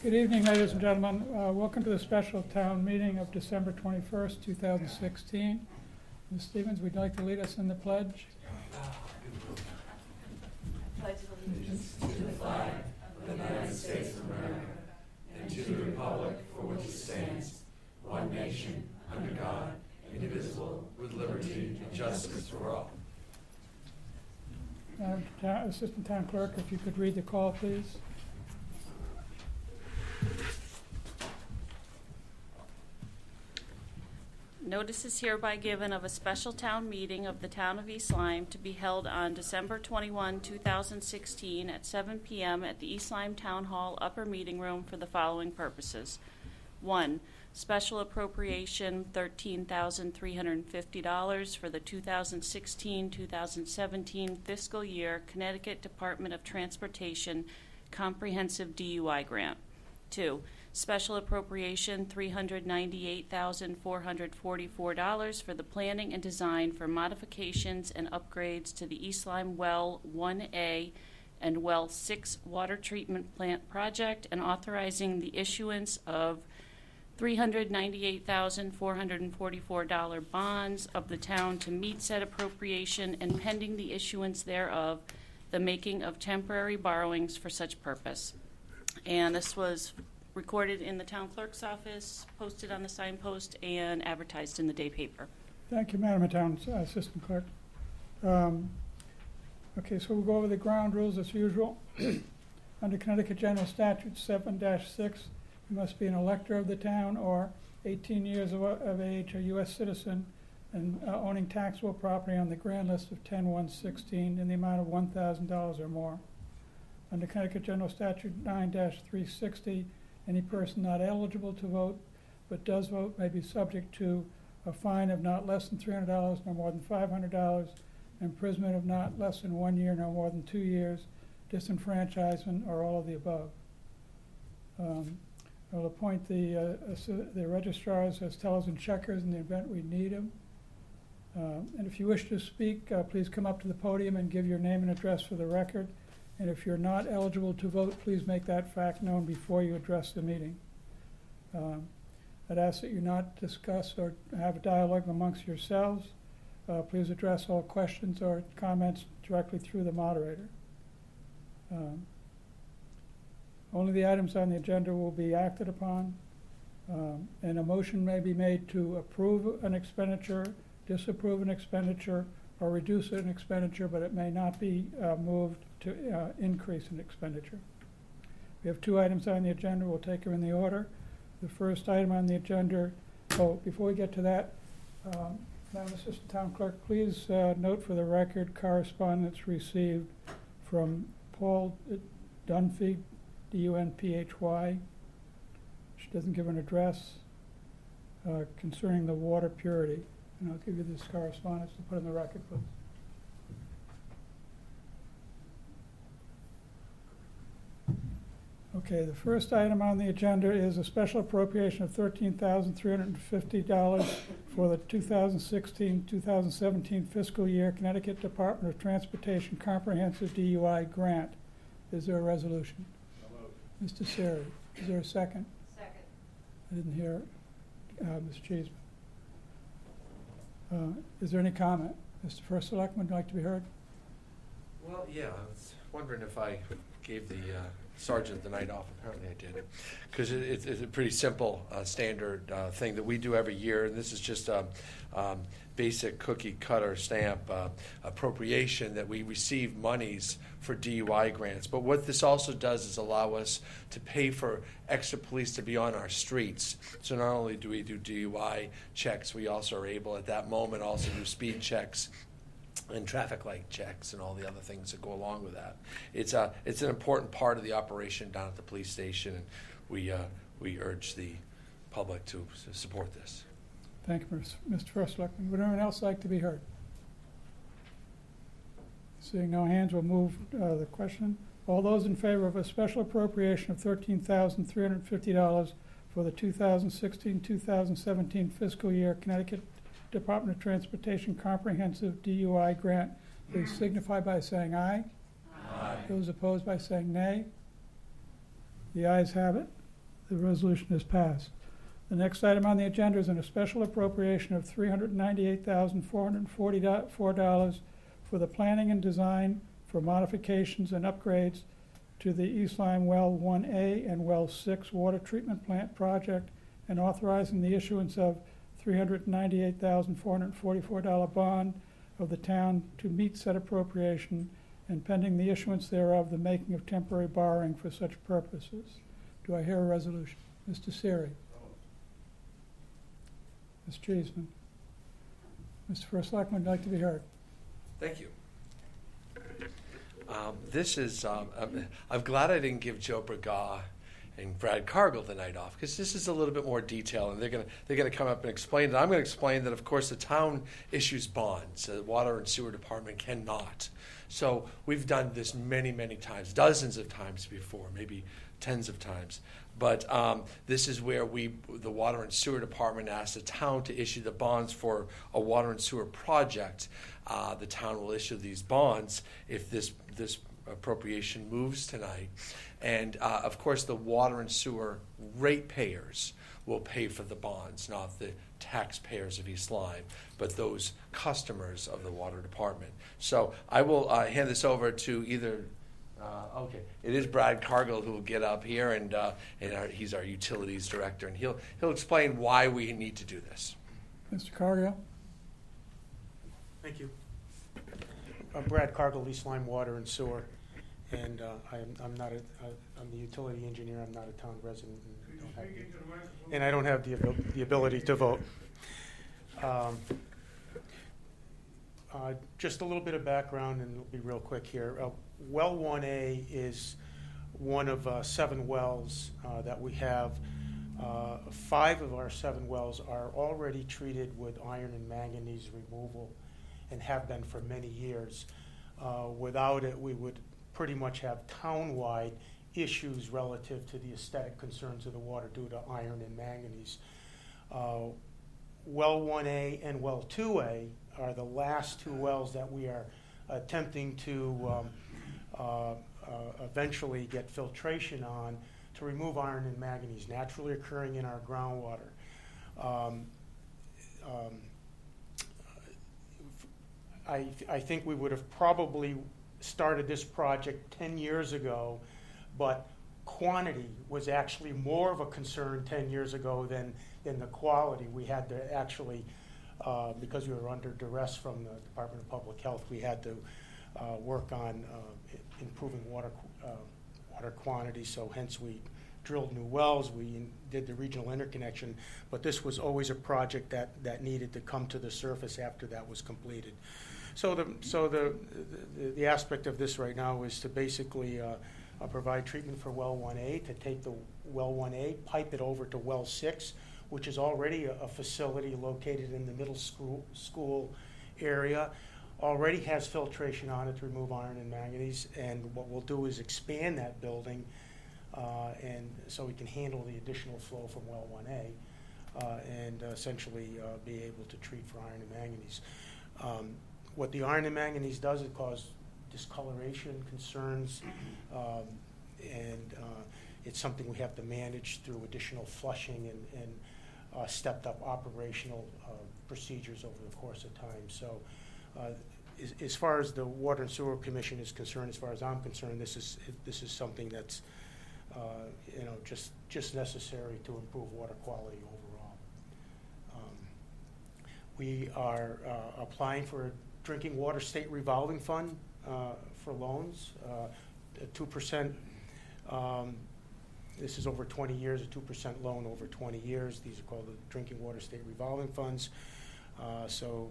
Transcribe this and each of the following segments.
Good evening, ladies and gentlemen. Welcome to the special town meeting of December 21st, 2016. Ms. Stevens, would you like to lead us in the pledge? Pledge allegiance to the flag of the United States of America and to the republic for which it stands, one nation, under God, indivisible, with liberty and justice for all. Assistant Town Clerk, if you could read the call, please. Notice is hereby given of a special town meeting of the Town of East Lyme to be held on December 21, 2016 at 7 p.m. at the East Lyme Town Hall Upper Meeting Room for the following purposes. 1. Special appropriation $13,350 for the 2016-2017 fiscal year Connecticut Department of Transportation Comprehensive DUI Grant. 2. Special appropriation $398,444 for the planning and design for modifications and upgrades to the East Lyme Well 1A and Well 6 water treatment plant project, and authorizing the issuance of $398,444 bonds of the town to meet said appropriation, and pending the issuance thereof, the making of temporary borrowings for such purpose. And this was recorded in the town clerk's office, posted on the signpost, and advertised in the day paper. Thank you, Madam Town Assistant Clerk. Okay, so we'll go over the ground rules as usual. Under Connecticut General Statute 7-6, you must be an elector of the town or 18 years of age, a U.S. citizen, and owning taxable property on the grand list of 10-116 in the amount of $1,000 or more. Under Connecticut General Statute 9-360, any person not eligible to vote but does vote may be subject to a fine of not less than $300 nor more than $500, imprisonment of not less than 1 year nor more than 2 years, disenfranchisement, or all of the above. I'll appoint the registrars as tellers and checkers in the event we need them. And if you wish to speak, please come up to the podium and give your name and address for the record. And if you're not eligible to vote, please make that fact known before you address the meeting. I'd ask that you not discuss or have a dialogue amongst yourselves. Please address all questions or comments directly through the moderator. Only the items on the agenda will be acted upon, and a motion may be made to approve an expenditure, disapprove an expenditure, or reduce an expenditure, but it may not be moved to increase an expenditure. We have 2 items on the agenda. We'll take them in the order. The first item on the agenda, before we get to that, Madam Assistant Town Clerk, please note for the record correspondence received from Paul Dunphy, D-U-N-P-H-Y. She doesn't give an address, concerning the water purity. And I'll give you this correspondence to put in the record, please. Okay, the first item on the agenda is a special appropriation of $13,350 for the 2016-2017 fiscal year Connecticut Department of Transportation Comprehensive DUI Grant. Is there a resolution? Mr. Seri, is there a second? Second. I didn't hear Ms. Cheeseman. Is there any comment? Mr. First Selectman, would you like to be heard? Well, yeah, I was wondering if I gave the sergeant the night off. Apparently I did, because it's a pretty simple standard thing that we do every year, and this is just a basic cookie cutter stamp appropriation that we receive monies for DUI grants. But what this also does is allow us to pay for extra police to be on our streets. So not only do we do DUI checks, we also are able at that moment also do speed checks and traffic light checks and all the other things that go along with that. It's an important part of the operation down at the police station, and we urge the public to support this. Thank you, Mr. First Selectman. Would anyone else like to be heard? Seeing no hands, we'll move the question. All those in favor of a special appropriation of $13,350 for the 2016-2017 fiscal year Connecticut Department of Transportation Comprehensive DUI Grant, please signify by saying aye. Aye. Those opposed by saying nay. The ayes have it. The resolution is passed. The next item on the agenda is a special appropriation of $398,444 for the planning and design for modifications and upgrades to the East Lyme Well 1A and Well 6 water treatment plant project, and authorizing the issuance of $398,444 bond of the town to meet said appropriation, and pending the issuance thereof, the making of temporary borrowing for such purposes. Do I hear a resolution? Mr. Siri. Ms. Cheeseman. Mr. First Selectman would like to be heard. Thank you. This is, I'm glad I didn't give Joe Braga and Brad Cargill the night off, because this is a little bit more detail, and they're going to come up and explain it. I'm going to explain that, of course, the town issues bonds. The Water and Sewer Department cannot. So we've done this many, many times, dozens of times before, maybe tens of times. But this is where the Water and Sewer Department asks the town to issue the bonds for a water and sewer project. The town will issue these bonds if this appropriation moves tonight. And, of course, the water and sewer ratepayers will pay for the bonds, not the taxpayers of East Lyme, but those customers of the water department. So I will hand this over to either, it is Brad Cargill who will get up here, and he's our utilities director, and he'll explain why we need to do this. Mr. Cargill. Thank you. I'm Brad Cargill, East Lyme Water and Sewer, and I'm not I'm the utility engineer. I'm not a town resident, and I don't have the ability to vote. Just a little bit of background, and it'll be real quick here. Well 1A is one of 7 wells that we have. 5 of our 7 wells are already treated with iron and manganese removal, and have been for many years. Without it, we would pretty much have town-wide issues relative to the aesthetic concerns of the water due to iron and manganese. Well 1A and Well 2A are the last 2 wells that we are attempting to eventually get filtration on to remove iron and manganese naturally occurring in our groundwater. I think we would have probably started this project 10 years ago, but quantity was actually more of a concern 10 years ago than the quality. We had to actually, because we were under duress from the Department of Public Health, we had to work on improving water quantity, so hence we drilled new wells, we did the regional interconnection, but this was always a project that needed to come to the surface after that was completed. So the aspect of this right now is to basically provide treatment for Well 1A, to take the Well 1A, pipe it over to Well 6, which is already a facility located in the middle school area, already has filtration on it to remove iron and manganese, and what we'll do is expand that building and so we can handle the additional flow from Well 1A and essentially be able to treat for iron and manganese. What the iron and manganese does, it causes discoloration concerns, and it's something we have to manage through additional flushing and stepped up operational procedures over the course of time. So as far as the Water and Sewer Commission is concerned, as far as I'm concerned, this is something that's just necessary to improve water quality overall. We are applying for a drinking water state revolving fund for loans, 2%. This is over 20 years, a 2% loan over 20 years. These are called the drinking water state revolving funds. The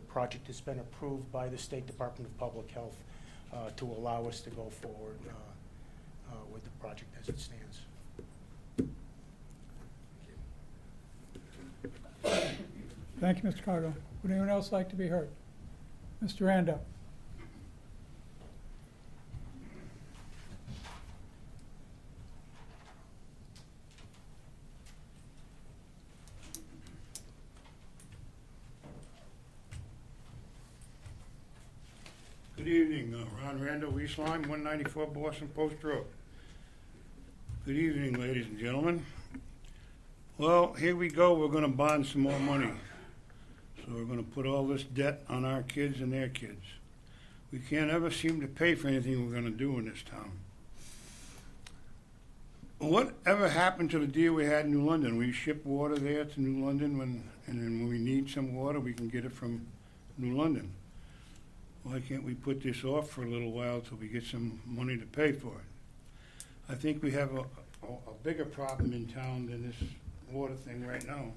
project has been approved by the State Department of Public Health to allow us to go forward with the project as it stands. Thank you, Mr. Cargill. Would anyone else like to be heard? Mr. Rando. Good evening, Ron Rando, East Lyme, 194 Boston Post Road. Good evening, ladies and gentlemen. Well, here we go. We're going to bond some more money. So we're going to put all this debt on our kids and their kids. We can't ever seem to pay for anything we're going to do in this town. Whatever happened to the deal we had in New London? We ship water there to New London, and then when we need some water, we can get it from New London. Why can't we put this off for a little while till we get some money to pay for it? I think we have a bigger problem in town than this water thing right now.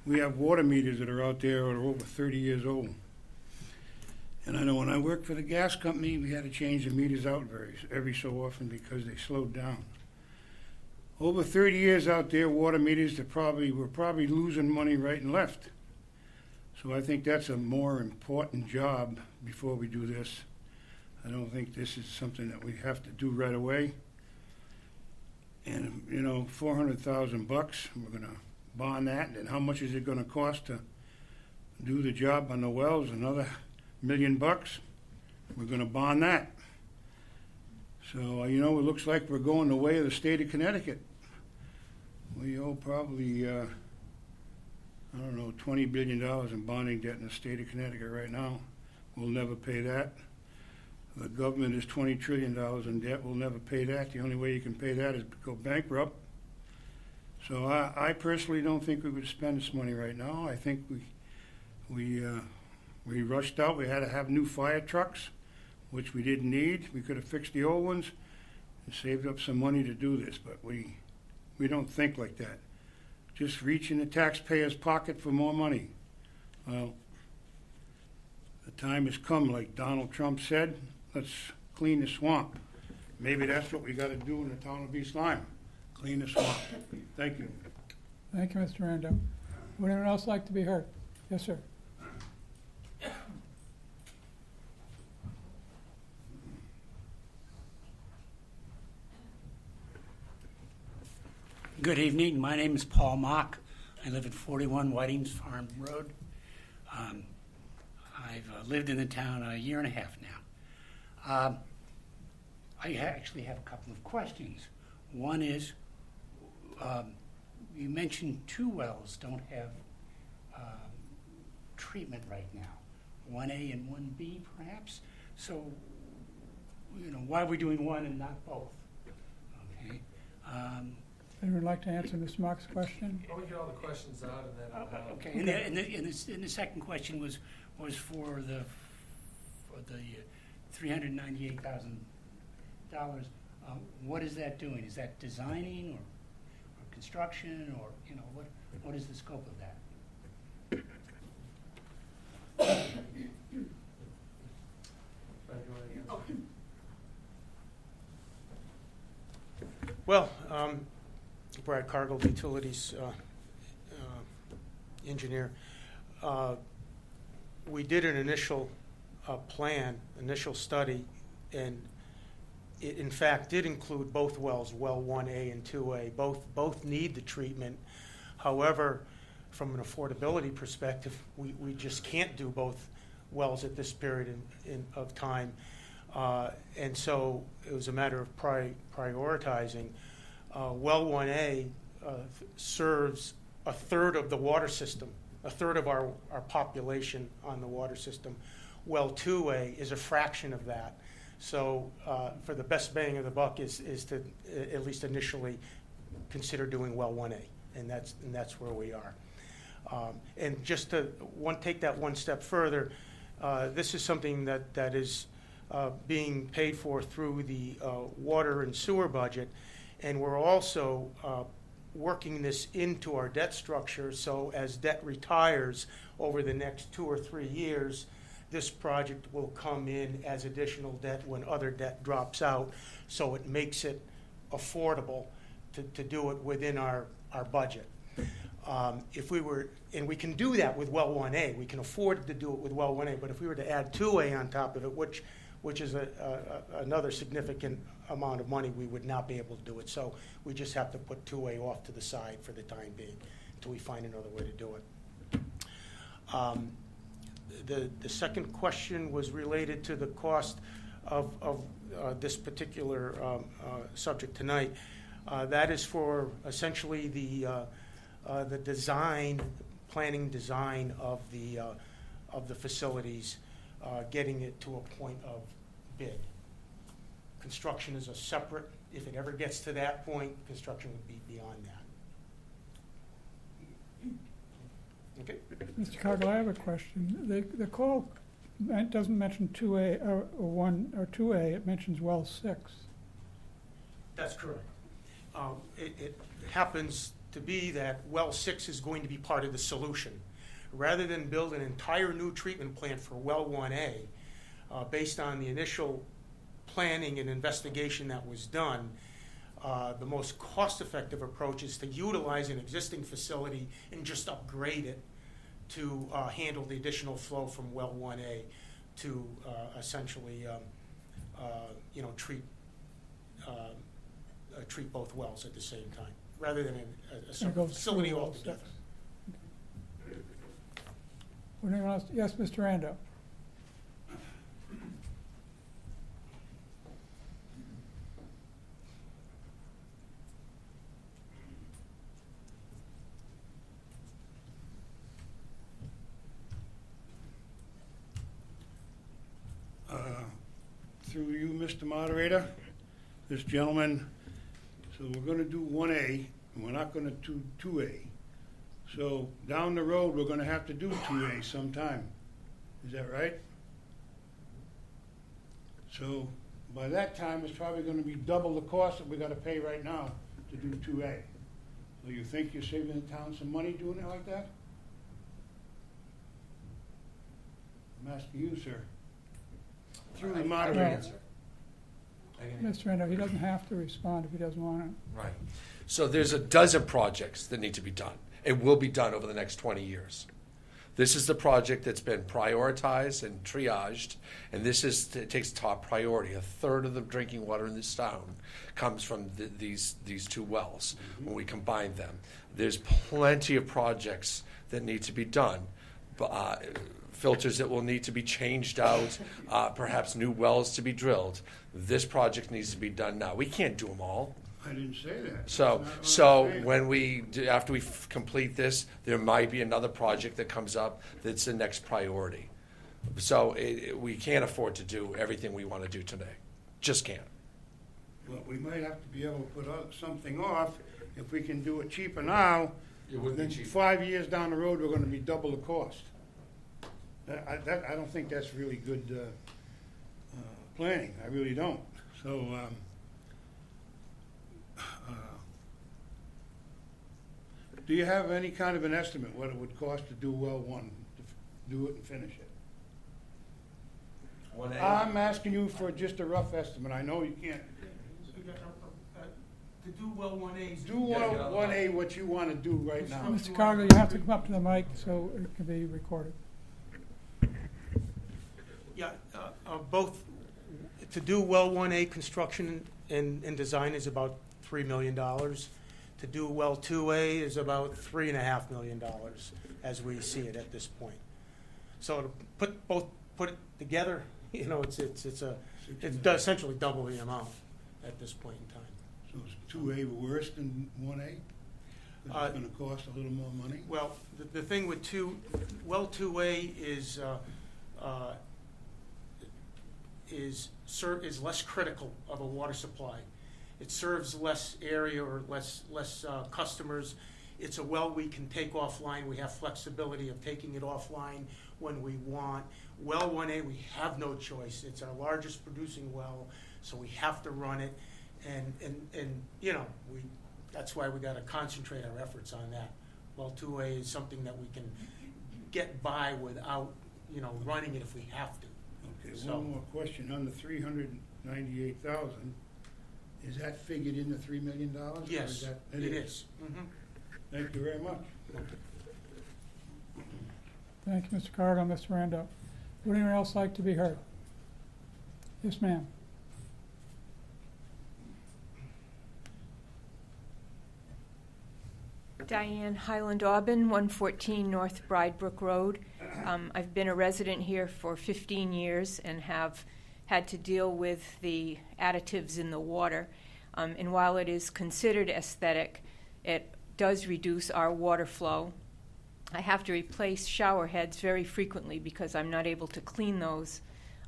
We have water meters that are out there that are over 30 years old. And I know when I worked for the gas company, we had to change the meters out every so often because they slowed down. Over 30 years out there, water meters we're probably losing money right and left. So I think that's a more important job before we do this. I don't think this is something that we have to do right away. And, you know, $400,000, we're going to bond that. And how much is it going to cost to do the job on the wells? Another $1 million. We're going to bond that. So, you know, it looks like we're going the way of the state of Connecticut. We owe probably, I don't know, $20 billion in bonding debt in the state of Connecticut right now. We'll never pay that. The government is $20 trillion in debt. We'll never pay that. The only way you can pay that is to go bankrupt. So I personally don't think we would spend this money right now. I think we rushed out. We had to have new fire trucks, which we didn't need. We could have fixed the old ones and saved up some money to do this, but we don't think like that. Just reach in the taxpayer's pocket for more money. Well, the time has come, like Donald Trump said, let's clean the swamp. Maybe that's what we got to do in the town of East Lyme, clean the swamp. Thank you. Thank you, Mr. Rando. Would anyone else like to be heard? Yes, sir. Good evening. My name is Paul Mock. I live at 41 Whiting's Farm Road. I've lived in the town a year and a half now. I actually have a couple of questions. One is, you mentioned 2 wells don't have treatment right now, 1A and 1B perhaps. So, you know, why are we doing one and not both? Okay. Anyone like to answer Ms. Mock's question? Well, we get all the questions out and then. Okay. And the second question was for the $398,000. What is that doing? Is that designing or construction, or you know what is the scope of that? Well, Brad Cargill, Utilities engineer. We did an initial initial study, and it in fact did include both wells, well 1A and 2A. Both need the treatment. However, from an affordability perspective, we just can't do both wells at this period of time. And so it was a matter of prioritizing. Well 1A serves a third of the water system, a third of our population on the water system. Well 2A is a fraction of that. So for the best bang of the buck is to at least initially consider doing well 1A, and that's where we are. And just to take that one step further, this is something that is being paid for through the water and sewer budget, and we're also working this into our debt structure, so as debt retires over the next 2 or 3 years, this project will come in as additional debt when other debt drops out, so it makes it affordable to do it within our budget. If we were, and we can do that with well 1A, we can afford to do it with well 1A, but if we were to add 2A on top of it, which is another significant amount of money, we would not be able to do it. So we just have to put 2A off to the side for the time being until we find another way to do it. The second question was related to the cost of this particular subject tonight. That is for essentially the planning design of the facilities, getting it to a point of bid. Construction is a separate, if it ever gets to that point, construction would be beyond that. Okay? Mr. Coggle, I have a question. The call doesn't mention 2A or 1 or 2A, it mentions well 6. That's correct. It happens to be that well 6 is going to be part of the solution. Rather than build an entire new treatment plant for well 1A, based on the initial planning and investigation that was done, the most cost-effective approach is to utilize an existing facility and just upgrade it to handle the additional flow from well 1A to essentially treat both wells at the same time, rather than a separate facility altogether. Would anyone else? Yes, Mr. Rando. Through you, Mr. Moderator, this gentleman, so we're going to do 1A, and we're not going to do 2A. So down the road, we're going to have to do 2A sometime. Is that right? So by that time, it's probably going to be double the cost that we got to pay right now to do 2A. So you think you're saving the town some money doing it like that? I'm asking you, sir. Through the moderator. Mr. Rando, he doesn't have to respond if he doesn't want to. Right. So there's a dozen projects that need to be done. It will be done over the next 20 years. This is the project that's been prioritized and triaged, and it takes top priority. A third of the drinking water in this town comes from these two wells when we combine them. There's plenty of projects that need to be done. Filters that will need to be changed out, perhaps new wells to be drilled. This project needs to be done now. We can't do them all. I didn't say that. So when after we complete this, there might be another project that comes up that's the next priority. So we can't afford to do everything we want to do today. Just can't. Well, we might have to be able to put something off if we can do it cheaper now. It would be then cheaper. 5 years down the road, we're going to be double the cost. I don't think that's really good planning. I really don't. So, do you have any kind of an estimate what it would cost to do well 1, to do it and finish it? 1A? I'm asking you for just a rough estimate. I know you can't. To do well 1A, Do 1A what you want to do right now. Mr. Coggle, you have to come up to the mic so it can be recorded. Yeah, both, to do well 1A construction and design is about $3 million. To do well 2A is about $3.5 million as we see it at this point. So to put it together, it does essentially double the amount at this point in time. So is 2A worse than 1A? It's going to cost a little more money? Well, the thing with well 2A is less critical of a water supply. It serves less area or less customers. It's a well we can take offline. We have flexibility of taking it offline when we want. Well 1A, we have no choice. It's our largest producing well, so we have to run it. And that's why we got to concentrate our efforts on that. Well 2A is something that we can get by without, running it if we have to. Okay, So, one more question. On the $398,000, is that figured in the $3 million? yes, it is. Mm-hmm. Thank you very much. Thank you, Mr. Coggle, Mr. Rando. Would anyone else like to be heard? Yes, ma'am. Diane Highland Aubin, 114 North Bridebrook Road. I've been a resident here for 15 years and have had to deal with the additives in the water. And while it is considered aesthetic, it does reduce our water flow. I have to replace shower heads very frequently because I'm not able to clean those.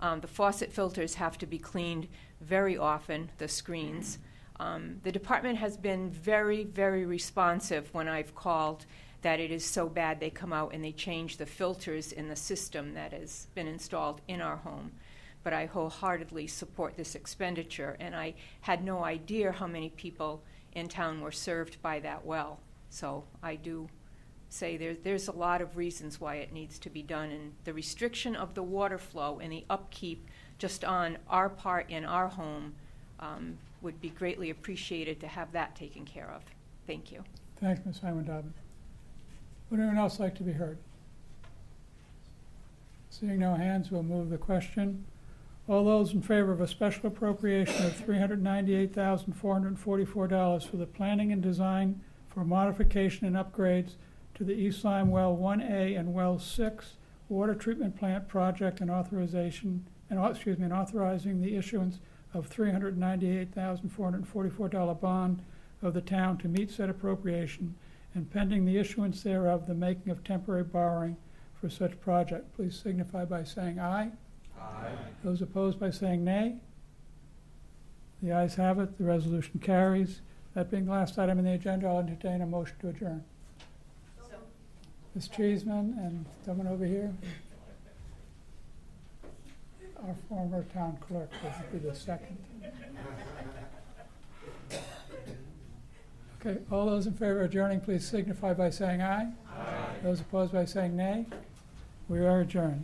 The faucet filters have to be cleaned very often, the screens. The department has been very, very responsive when I've called that it is so bad they come out and they change the filters in the system that has been installed in our home. But I wholeheartedly support this expenditure, and I had no idea how many people in town were served by that well. So I do say there's a lot of reasons why it needs to be done, and the restriction of the water flow and the upkeep just on our part in our home would be greatly appreciated to have that taken care of. Thank you. Thanks, Ms. Hyman-Dobbin. Would anyone else like to be heard? Seeing no hands, we'll move the question. All those in favor of a special appropriation of $398,444 for the planning and design for modification and upgrades to the East Lyme Well 1A and Well 6 water treatment plant project and authorizing the issuance of $398,444 bond of the town to meet said appropriation, and pending the issuance thereof, the making of temporary borrowing for such project. Please signify by saying aye. Aye. Those opposed by saying nay. The ayes have it. The resolution carries. That being the last item on the agenda, I'll entertain a motion to adjourn. So. Ms. Cheeseman and someone over here. Our former town clerk will be the second. Okay, all those in favor of adjourning, please signify by saying aye. Aye. Those opposed by saying nay. We are adjourned.